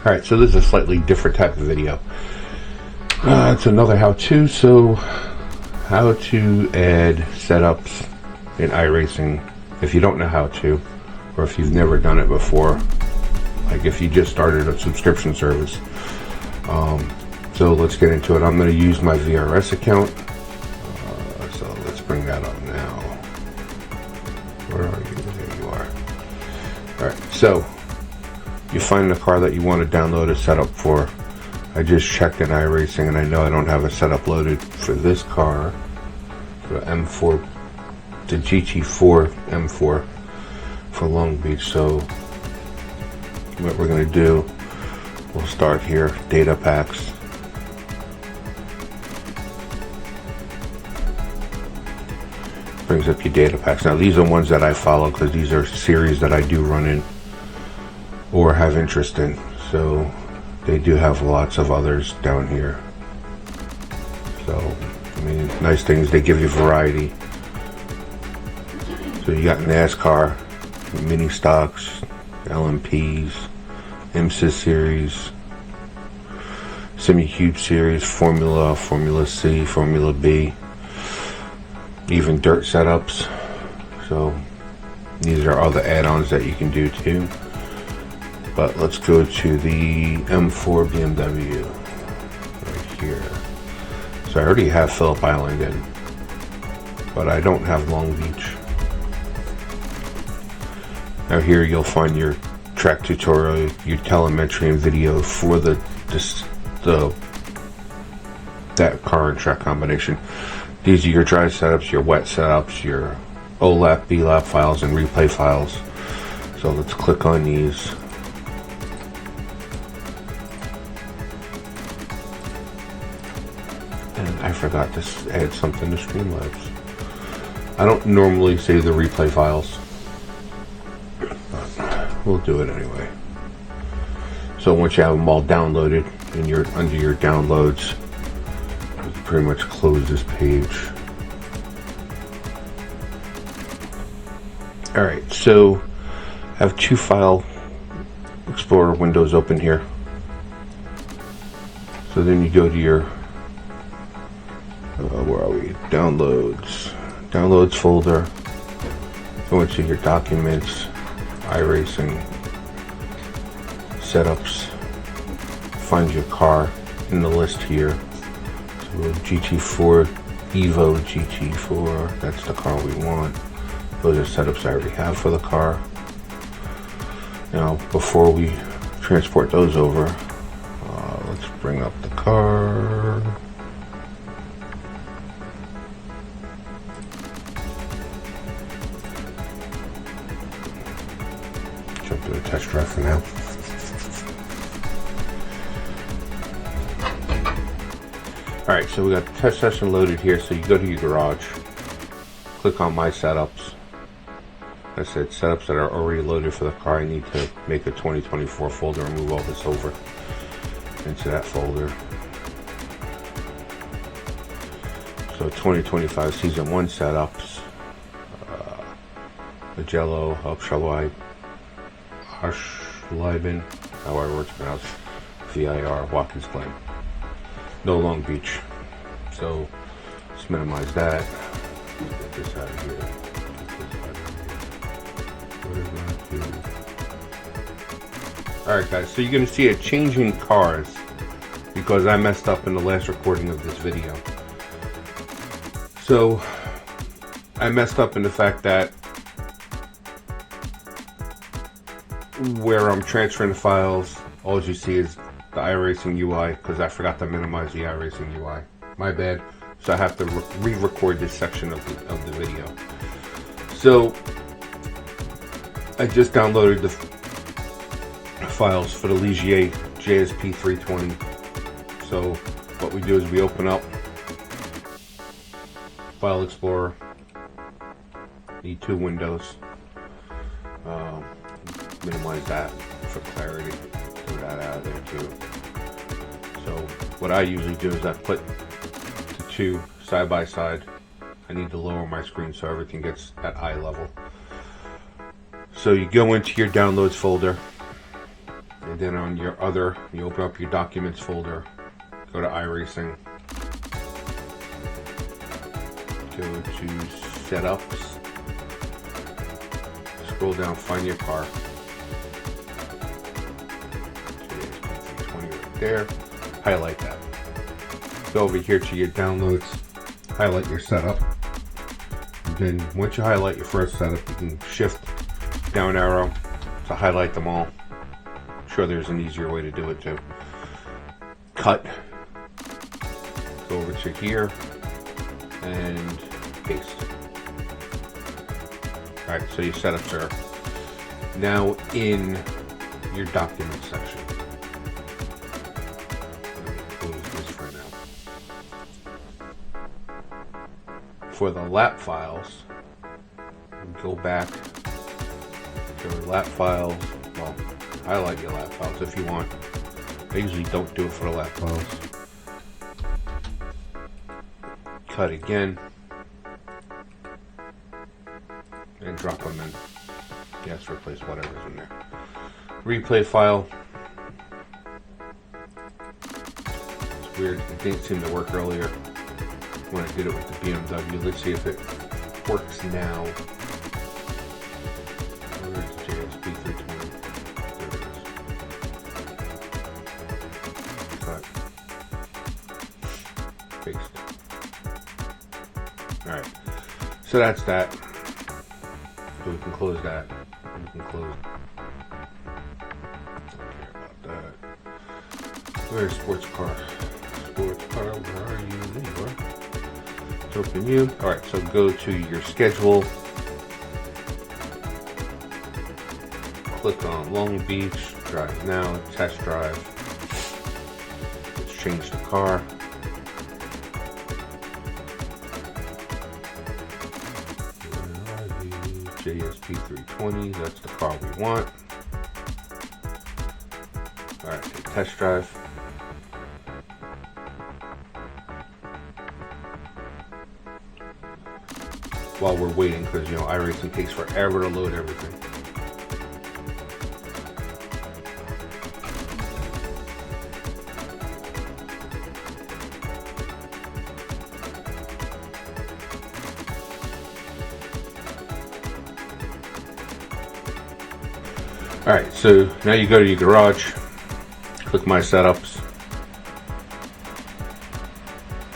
Alright, so this is a slightly different type of video. It's another how-to. So, how to add setups in iRacing if you don't know how to, or if you've never done it before, like if you just started a subscription service. So let's get into it. I'm going to use my VRS account. So let's bring that up now. Where are you? There you are. Alright, so you find the car that you want to download a setup for. I just checked in iRacing and I know I don't have a setup loaded for this car, the M4, the GT4 M4 for Long Beach. So what we're going to do, we'll start here, data packs. Brings up your data packs. Now these are ones that I follow because these are series that I do run in or have interest in. So they do have lots of others down here. So I mean, nice things, they give you variety. So you got NASCAR, mini stocks, LMPs, IMSA series, Semi-Cube series, Formula, Formula C, Formula B, even dirt setups. So these are other add-ons that you can do too. But let's go to the M4 BMW right here. So I already have Phillip Island in, but I don't have Long Beach. Now here you'll find your track tutorial, your telemetry and video for that car and track combination. These are your dry setups, your wet setups, your OLAP, BLAP files, and replay files. So let's click on these. And I forgot to add something to Streamlabs. I don't normally save the replay files, but we'll do it anyway. So once you have them all downloaded and you're under your downloads, pretty much close this page. Alright, so I have two file explorer windows open here. So then you go to your where are we? Downloads folder. Go into your documents, iRacing, setups, find your car in the list here. GT4 Evo GT4, that's the car we want. Those are setups I already have for the car. Now before we transport those over, let's bring up the car. Jump to the test drive for now. Alright, so we got the test session loaded here. So you go to your garage, click on my setups. I said setups that are already loaded for the car. I need to make a 2024 folder and move all this over into that folder. So 2025 season 1 setups, Magello, Upshalai, Harshleiben, however it's pronounced, VIR, Watkins Glen. No Long Beach. So let's minimize that. Get this out of here. Alright guys, so you're going to see a change in cars because I messed up in the last recording of this video. So I messed up in the fact that where I'm transferring the files, all you see is the iRacing UI because I forgot to minimize the iRacing UI. My bad. So I have to re-record this section of the video. So I just downloaded the files for the Ligier JSP 320. So what we do is we open up File Explorer. Need 2 windows. Minimize that for clarity. Get that out of there too. So what I usually do is I put the 2 side by side. I need to lower my screen so everything gets at eye level. So you go into your downloads folder And then on your other, you open up your documents folder, go to iRacing, go to setups, scroll down, find your car. Right there, highlight that. Go over here to your downloads, highlight your setup. And then once you highlight your first setup, you can shift down arrow to highlight them all. I'm sure there's an easier way to do it too. Cut. Go over to here and paste. Alright, so your setups are now in your document section. Let me close this for now. For the lap files, go back to your lap files. Well, highlight your lap files if you want. I usually don't do it for the lap files. Cut again. And drop them in. Yes, replace whatever's in there. Replay file. It's weird. It didn't seem to work earlier when I did it with the BMW. Let's see if it works now. Where's the GS V2P? There it is. Cut. Paste. Alright. So that's that. So we can close that. We can close. Don't care about that. Where's sports car? Sports car, where are you? There you are. Let's open you. Alright, so go to your schedule. Click on Long Beach. Drive now. Test drive. Let's change the car. GS V320, that's the car we want. Alright, test drive. While we're waiting, because you know iRacing takes forever to load everything. Alright, so now you go to your garage, click my setups.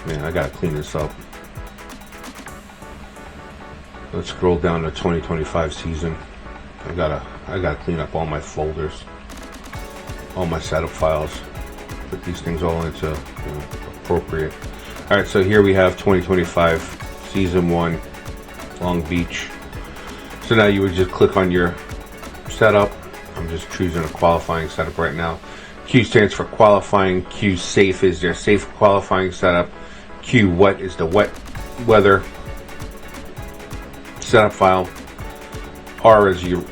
Man, I gotta clean this up. Let's scroll down to 2025 season. I gotta clean up all my folders, all my setup files, put these things all into appropriate. Alright, so here we have 2025 season 1, Long Beach. So now you would just click on your setup. I'm just choosing a qualifying setup right now. Q stands for qualifying. Q safe is their safe qualifying setup. Q wet is the wet weather setup file. R is your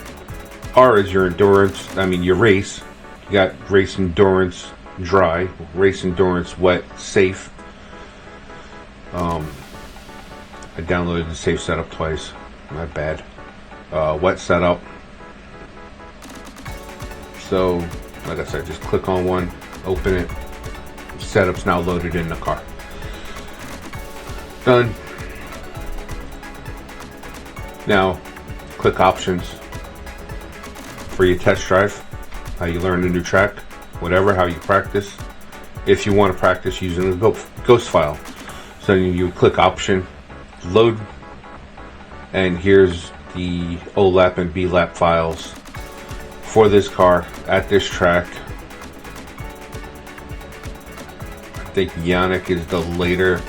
endurance. I mean your race. You got race endurance dry, race endurance wet, safe. I downloaded the safe setup twice. My bad. Wet setup. So, like I said, just click on one, open it. Setup's now loaded in the car. Done. Now, click options for your test drive. How you learn a new track, whatever, how you practice. If you want to practice using a ghost file. So you click option, load, and here's the O lap and B lap files for this car at this track. I think Yannick is the later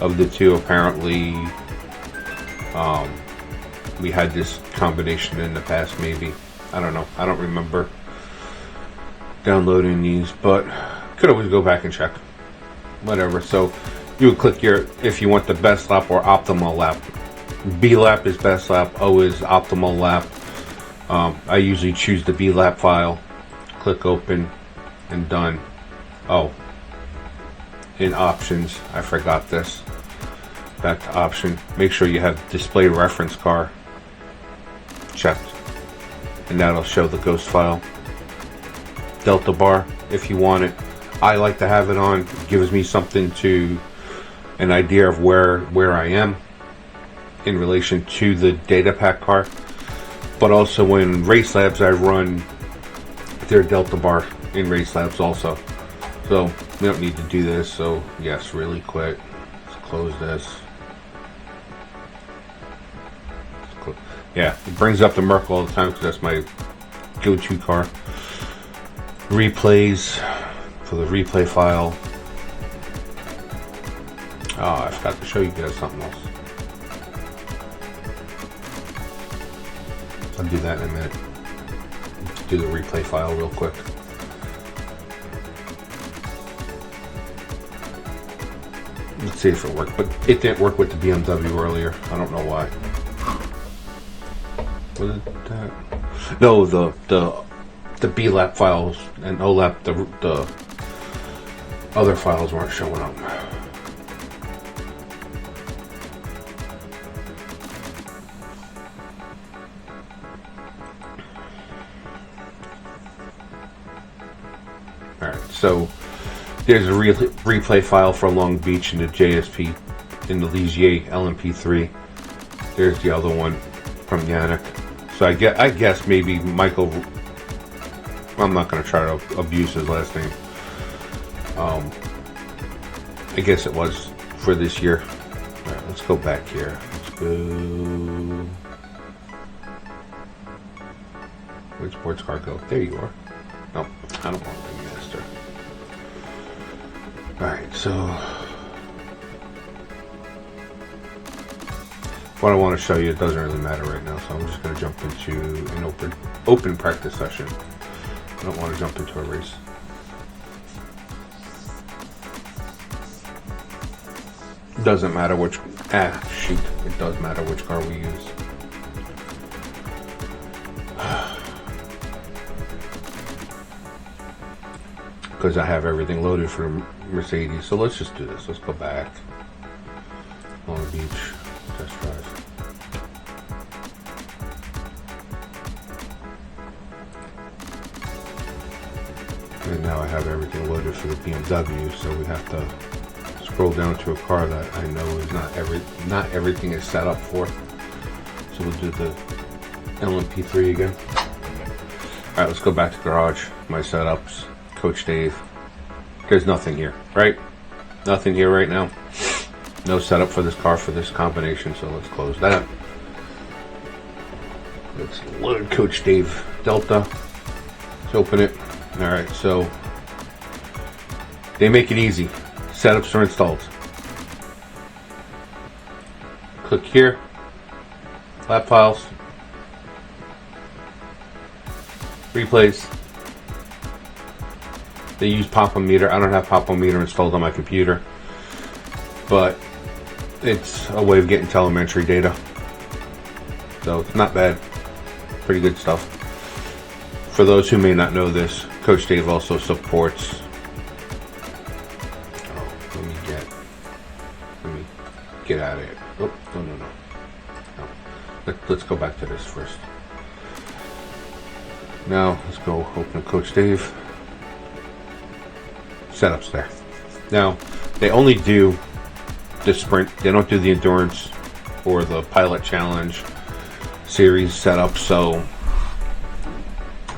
of the two. Apparently, we had this combination in the past, maybe. I don't know. I don't remember downloading these, but could always go back and check. Whatever. So you would click your, if you want the best lap or optimal lap. B lap is best lap, O is optimal lap. I usually choose the B lap file, click open, and done. Oh, in options, I forgot this. Back to option, make sure you have display reference car checked, and that'll show the ghost file. Delta bar if you want it. I like to have it on. It gives me something an idea of where I am in relation to the data pack car. But also in Racelabs, I run their Delta bar in Racelabs also. So we don't need to do this. So yes, really quick, let's close this. Yeah, it brings up the Merc all the time because that's my go-to car. Replays for the replay file. Oh, I forgot to show you guys something else. I'll do that in a minute. Do the replay file real quick. Let's see if it worked, but it didn't work with the BMW earlier. I don't know why. Was it that? No, the B-lap files and O-lap, the other files weren't showing up. Alright, so there's a replay file for Long Beach in the JSP, in the Ligier LMP3. There's the other one from Yannick. So I guess maybe Michael, I'm not going to try to abuse his last name. I guess it was for this year. Alright, let's go back here. Let's go. Where'd sports car go? There you are. No, I don't want to be master. Alright, so what I want to show you, it doesn't really matter right now, so I'm just going to jump into an open practice session. I don't want to jump into a race. It doesn't matter which, it does matter which car we use. Because I have everything loaded for Mercedes. So let's just do this. Let's go back. Long Beach. Test drive. And now I have everything loaded for the BMW. So we have to scroll down to a car that I know is not everything is set up for. So we'll do the LMP3 again. Alright, let's go back to garage. My setups. Coach Dave. There's nothing here, right? Nothing here right now. No setup for this car for this combination, so let's close that. Let's load Coach Dave Delta. Let's open it. Alright, so they make it easy. Setups are installed. Click here. Lap files. Replays. They use Pop-O-Meter. I don't have Pop-O-Meter installed on my computer, but it's a way of getting telemetry data. So it's not bad. Pretty good stuff. For those who may not know this, Coach Dave also supports. Oh, let me get out of it. Oh, no. Let's go back to this first. Now let's go open Coach Dave. Setups there. Now they only do the sprint, they don't do the endurance or the pilot challenge series setup. So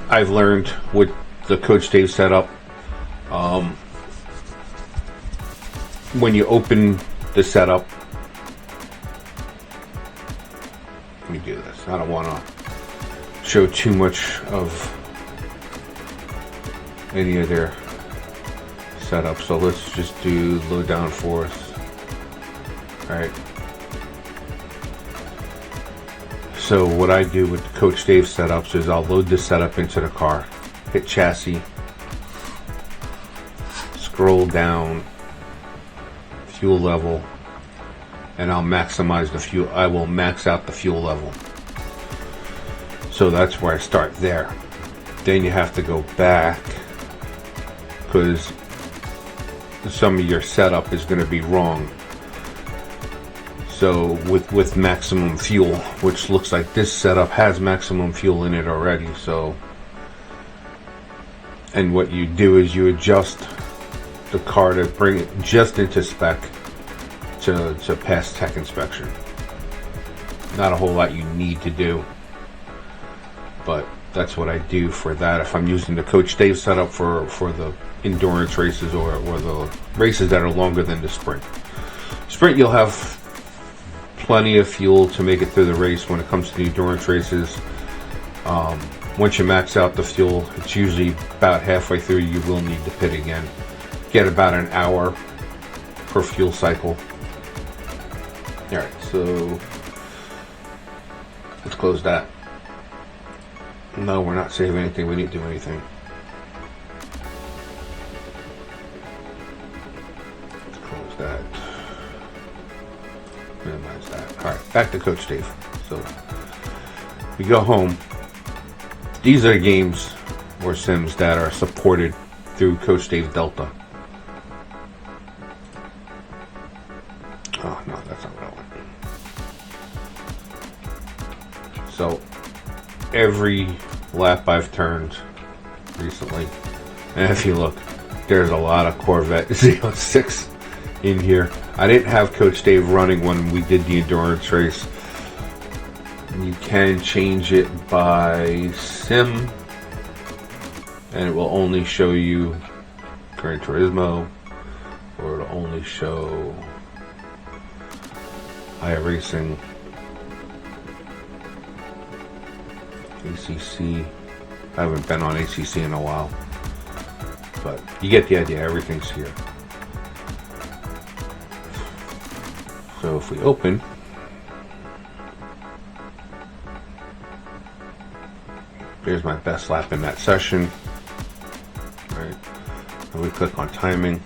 I've learned with the Coach Dave setup, when you open the setup, let me do this, I don't want to show too much of any of their setup, so let's just do low down force. Alright, so what I do with the Coach Dave setups is I'll load this setup into the car, hit chassis, scroll down, fuel level, and I'll maximize the fuel. I will max out the fuel level. So that's where I start there. Then you have to go back because some of your setup is going to be wrong. So with maximum fuel, which looks like this setup has maximum fuel in it already, so And what you do is you adjust the car to bring it just into spec to pass tech inspection. Not a whole lot you need to do, but that's what I do for that. If I'm using the Coach Dave setup for the endurance races or the races that are longer than the sprint. Sprint, you'll have plenty of fuel to make it through the race. When it comes to the endurance races, once you max out the fuel, it's usually about halfway through you will need to pit again. Get about an hour per fuel cycle. Alright, so let's close that. No, we're not saving anything. We didn't do anything. Let's close that. Minimize that. Alright, back to Coach Dave. So we go home. These are games or sims that are supported through Coach Dave Delta. Oh no, that's not what I want. So every lap I've turned recently, and if you look, there's a lot of Corvette Z06 in here. I didn't have Coach Dave running when we did the endurance race. You can change it by sim, and it will only show you Gran Turismo, or it'll only show iRacing, ACC. I haven't been on ACC in a while, but you get the idea. Everything's here. So if we open, there's my best lap in that session. Right, and we click on timing.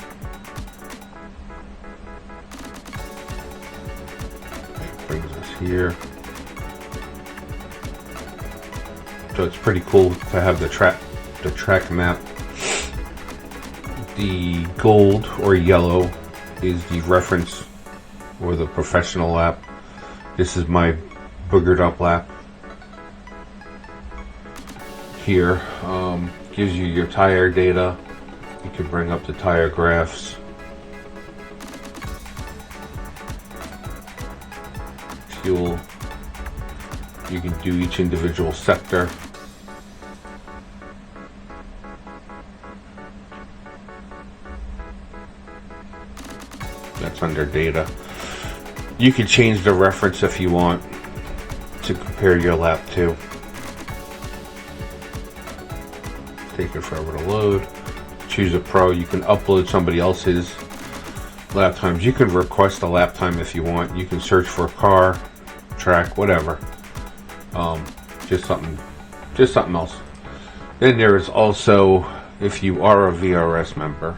It brings us here. So it's pretty cool to have the track map. The gold or yellow is the reference or the professional lap. This is my boogered up lap. Here gives you your tire data. You can bring up the tire graphs. Fuel. You can do each individual sector. That's under data. You can change the reference if you want to compare your lap to. Taking forever to load. Choose a pro. You can upload somebody else's lap times. You can request a lap time if you want. You can search for a car, track, whatever. Just something else. Then there is also, if you are a VRS member,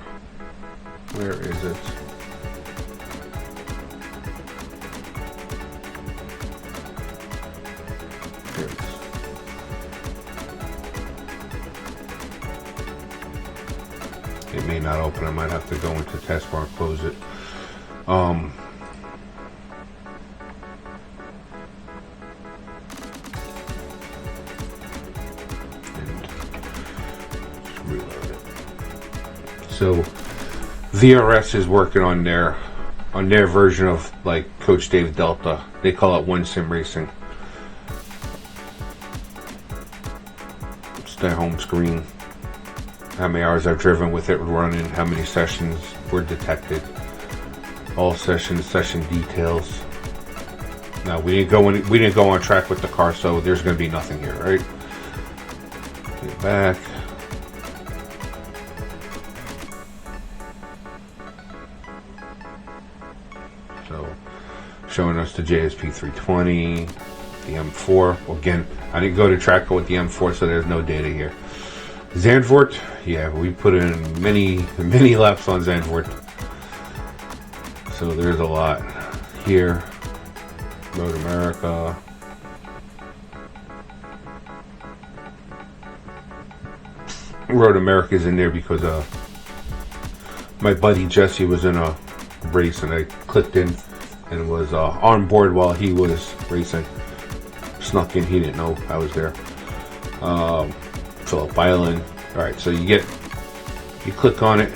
where is it? There it is. It may not open. I might have to go into taskbar and close it. So VRS is working on their version of like Coach Dave Delta. They call it One Sim Racing. It's their home screen. How many hours I've driven with it running, how many sessions were detected, all session details. Now we didn't go on track with the car, so there's going to be nothing here, right? Get back. So, showing us the JSP 320, the M4. Again, I didn't go to track with the M4, so there's no data here. Zandvoort, yeah, we put in many laps on Zandvoort. So there's a lot here. Road America. Road America's in there because my buddy Jesse was in a race and I clicked in and was on board while he was racing. Snuck in, he didn't know I was there. Phillip Island. Alright, so you get You click on it,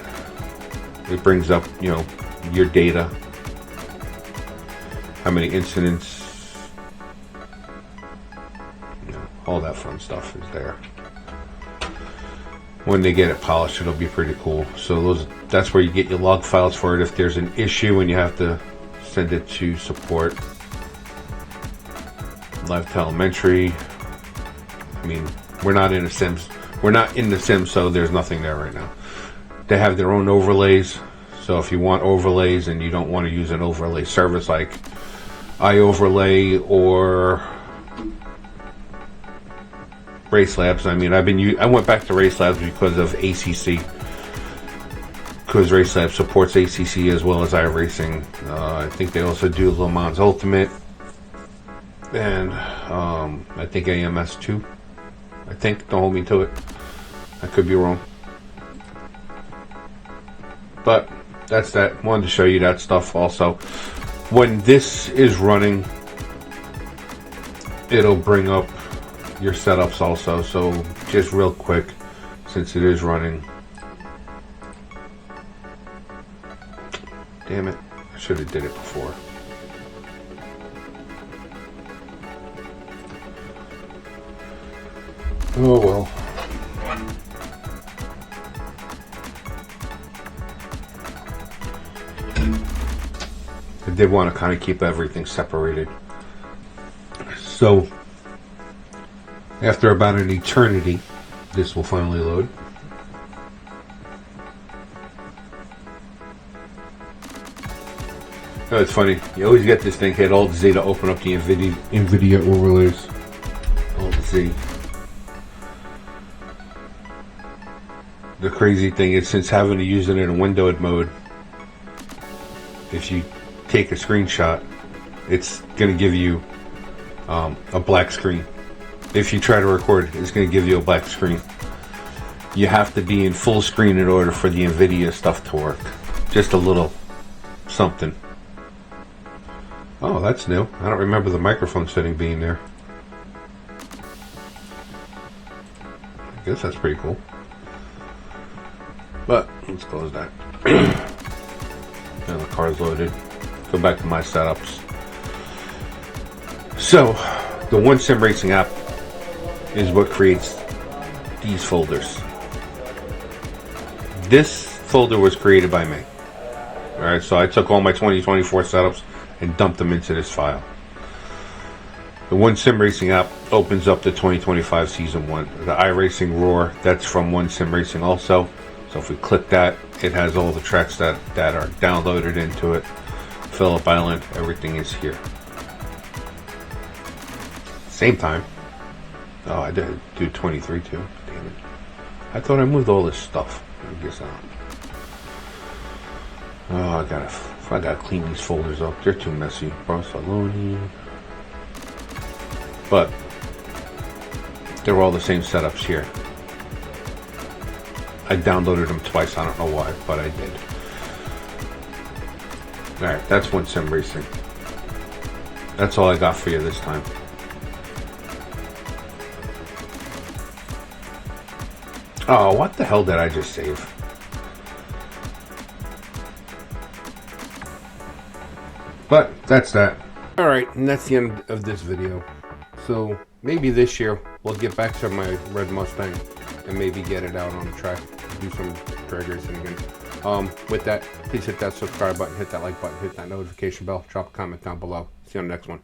it brings up, you know, your data, how many incidents, you know, all that fun stuff is there. When they get it polished, it'll be pretty cool. So that's where you get your log files for it if there's an issue and you have to send it to support. Live telemetry. I mean, we're not in the Sims, so there's nothing there right now. They have their own overlays, so if you want overlays and you don't want to use an overlay service like iOverlay or Racelabs. I mean, I went back to Racelabs because of ACC, because Racelabs supports ACC as well as iRacing. I think they also do Le Mans Ultimate, and I think AMS too. I think, don't hold me to it. I could be wrong. But that's that. Wanted to show you that stuff also. When this is running, it'll bring up your setups also. So just real quick, since it is running. Damn it. I should have did it before. Oh well. I did want to kind of keep everything separated. So, after about an eternity, this will finally load. Oh, it's funny. You always get this thing, hit Alt-Z to open up the NVIDIA overlays. Alt-Z. The crazy thing is, since having to use it in a windowed mode, if you take a screenshot, it's going to give you a black screen. If you try to record, it's going to give you a black screen. You have to be in full screen in order for the NVIDIA stuff to work. Just a little something. Oh, that's new. I don't remember the microphone setting being there. I guess that's pretty cool. But let's close that. And the car's loaded. Go back to my setups. So, the OneSimRacing app is what creates these folders. This folder was created by me. Alright, so I took all my 2024 setups and dumped them into this file. The OneSimRacing app opens up the 2025 Season 1. The iRacing Roar, that's from OneSimRacing also. So if we click that, it has all the tracks that are downloaded into it. Phillip Island, everything is here. Same time. Oh, I did do 23 too. Damn it. I thought I moved all this stuff. I guess not. Oh, I gotta clean these folders up. They're too messy. Barcelona. But they're all the same setups here. I downloaded them twice. I don't know why, but I did. Alright, that's OneSimRacing. That's all I got for you this time. Oh, what the hell did I just save? But that's that. Alright, and that's the end of this video. So maybe this year we'll get back to my red Mustang and maybe get it out on the track, do some drag racing again. With that, please hit that subscribe button, hit that like button, hit that notification bell, drop a comment down below. See you on the next one.